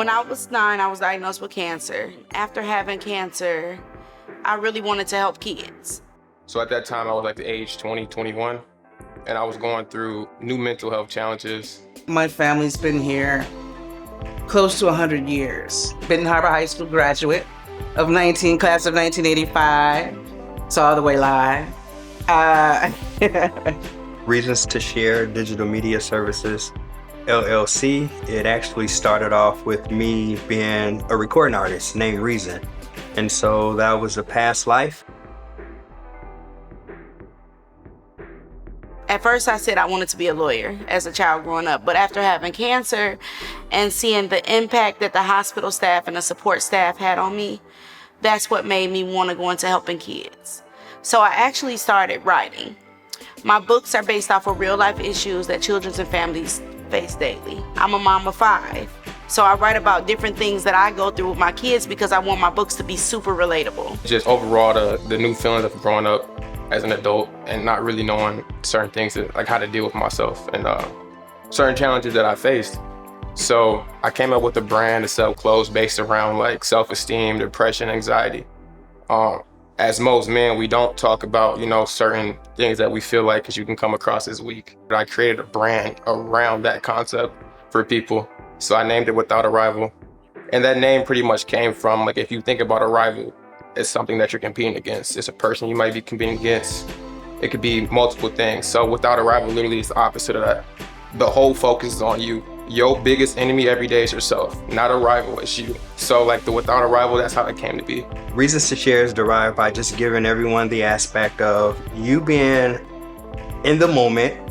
When I was 9, I was diagnosed with cancer. After having cancer, I really wanted to help kids. So at that time, I was like the age 20, 21, and I was going through new mental health challenges. My family's been here close to 100 years. Benton Harbor High School graduate of class of 1985. Saw the way live. Reasons to Share Digital Media Services, LLC. It actually started off with me being a recording artist named Reason. And so that was a past life. At first I said I wanted to be a lawyer as a child growing up, but after having cancer and seeing the impact that the hospital staff and the support staff had on me, that's what made me want to go into helping kids. So I actually started writing. My books are based off of real life issues that children and families face daily. I'm a mom of 5, so I write about different things that I go through with my kids because I want my books to be super relatable. Just overall, the new feelings of growing up as an adult and not really knowing certain things, like how to deal with myself and certain challenges that I faced. So I came up with a brand to sell clothes based around like self-esteem, depression, anxiety. As most men, we don't talk about, certain things that we feel like because you can come across as weak. But I created a brand around that concept for people. So I named it Without a Rival. And that name pretty much came from, like, if you think about a rival, it's something that you're competing against. It's a person you might be competing against. It could be multiple things. So Without a Rival literally is the opposite of that. The whole focus is on you. Your biggest enemy every day is yourself, not a rival, it's you. So like the Without a Rival, that's how it came to be. Reasons to Share is derived by just giving everyone the aspect of you being in the moment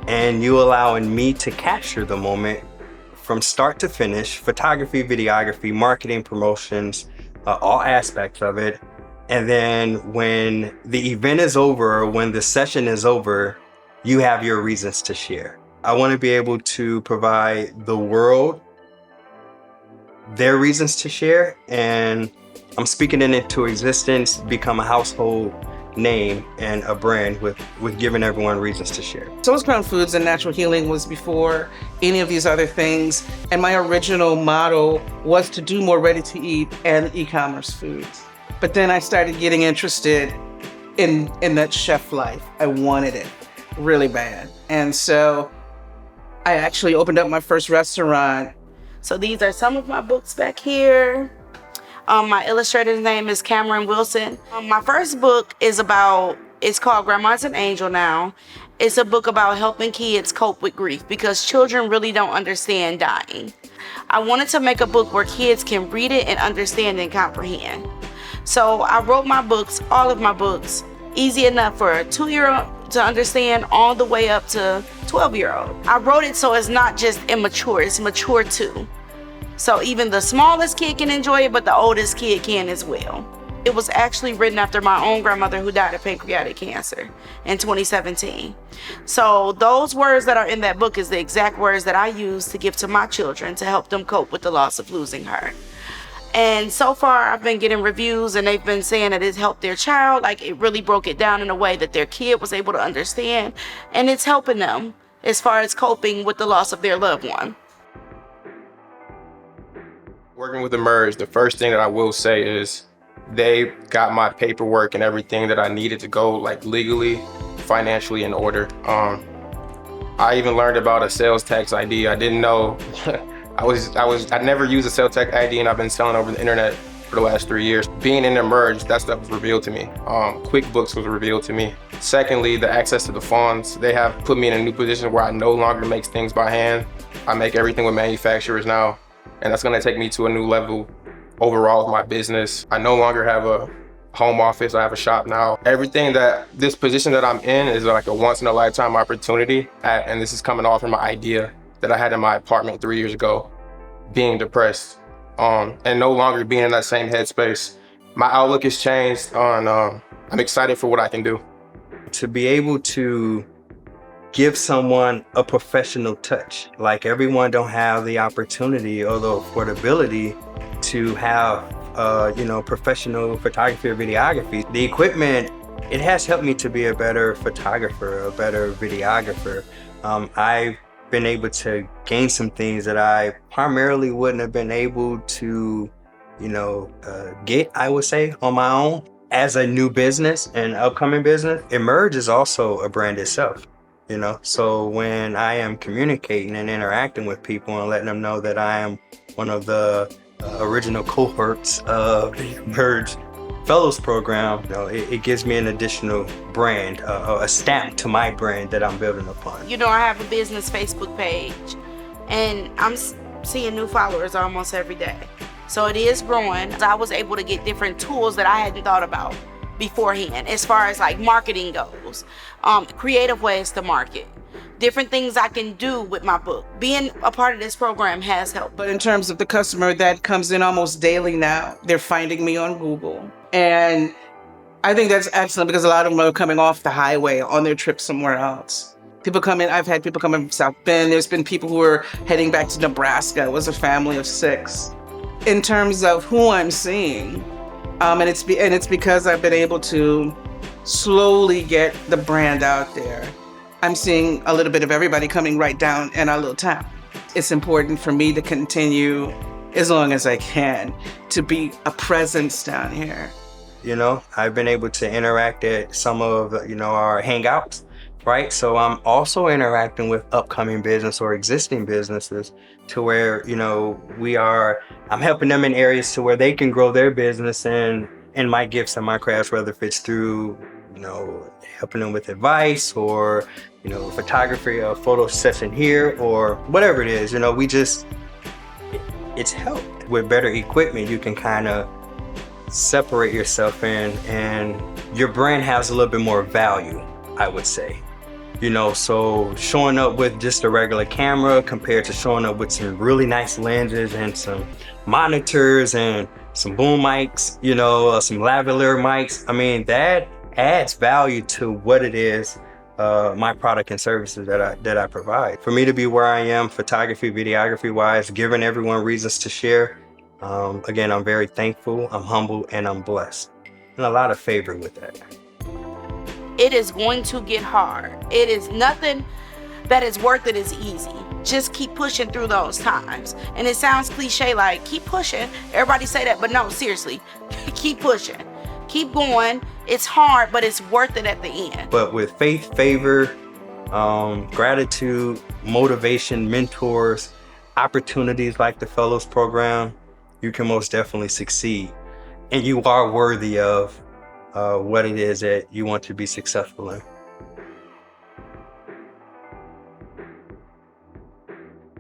and you allowing me to capture the moment from start to finish, photography, videography, marketing, promotions, all aspects of it. And then when the event is over, when the session is over, you have your reasons to share. I want to be able to provide the world their reasons to share, and I'm speaking it into existence, become a household name and a brand with giving everyone reasons to share. Soul's Crown Foods and Natural Healing was before any of these other things, and my original motto was to do more ready-to-eat and e-commerce foods. But then I started getting interested in that chef life. I wanted it really bad, and so I actually opened up my first restaurant. So these are some of my books back here. My illustrator's name is Cameron Wilson. My first book it's called Grandma's an Angel Now. It's a book about helping kids cope with grief because children really don't understand dying. I wanted to make a book where kids can read it and understand and comprehend. So I wrote my books, all of my books, easy enough for a 2-year-old to understand all the way up to 12-year-old. I wrote it so it's not just immature, it's mature too. So even the smallest kid can enjoy it, but the oldest kid can as well. It was actually written after my own grandmother who died of pancreatic cancer in 2017. So those words that are in that book is the exact words that I use to give to my children to help them cope with the loss of losing her. And so far I've been getting reviews and they've been saying that it's helped their child. Like it really broke it down in a way that their kid was able to understand, and it's helping them as far as coping with the loss of their loved one. Working with Emerge, the first thing that I will say is they got my paperwork and everything that I needed to go like legally, financially in order. I even learned about a sales tax ID. I didn't know. I never used a sales tax ID, and I've been selling over the internet for the last 3 years. Being in Emerge, that stuff was revealed to me. QuickBooks was revealed to me. Secondly, the access to the funds. They have put me in a new position where I no longer make things by hand. I make everything with manufacturers now, and that's gonna take me to a new level overall with my business. I no longer have a home office, I have a shop now. This position that I'm in is like a once in a lifetime opportunity, and this is coming off from my idea that I had in my apartment 3 years ago, being depressed, and no longer being in that same headspace. My outlook has changed I'm excited for what I can do. To be able to give someone a professional touch, like everyone don't have the opportunity or the affordability to have professional photography or videography. The equipment, it has helped me to be a better photographer, a better videographer. I've been able to gain some things that I primarily wouldn't have been able to, get, I would say, on my own as a new business and upcoming business. Emerge is also a brand itself, So when I am communicating and interacting with people and letting them know that I am one of the original cohorts of the Emerge Fellows program, it gives me an additional brand, a stamp to my brand that I'm building upon. I have a business Facebook page, and I'm seeing new followers almost every day. So it is growing. I was able to get different tools that I hadn't thought about beforehand, as far as like marketing goes, creative ways to market, different things I can do with my book. Being a part of this program has helped. But in terms of the customer that comes in almost daily now, they're finding me on Google. And I think that's excellent because a lot of them are coming off the highway on their trip somewhere else. People come in, I've had people come in from South Bend. There's been people who are heading back to Nebraska. It was a family of 6. In terms of who I'm seeing, and it's because I've been able to slowly get the brand out there. I'm seeing a little bit of everybody coming right down in our little town. It's important for me to continue, as long as I can, to be a presence down here. I've been able to interact at some of, our hangouts, right? So I'm also interacting with upcoming business or existing businesses to where, I'm helping them in areas to where they can grow their business and my gifts and my crafts, whether if it's through, helping them with advice or, photography, a photo session here or whatever it is, it's helped. With better equipment, you can kind of separate yourself in, and your brand has a little bit more value, I would say. So showing up with just a regular camera compared to showing up with some really nice lenses and some monitors and some boom mics, some lavalier mics. I mean, that adds value to what it is, my product and services that I provide. For me to be where I am, photography, videography wise, giving everyone reasons to share. Again, I'm very thankful, I'm humble, and I'm blessed. And a lot of favor with that. It is going to get hard. It is nothing that is worth it is easy. Just keep pushing through those times. And it sounds cliche, like keep pushing. Everybody say that, but no, seriously, keep pushing. Keep going. It's hard, but it's worth it at the end. But with faith, favor, gratitude, motivation, mentors, opportunities like the Fellows Program, you can most definitely succeed. And you are worthy of what it is that you want to be successful in.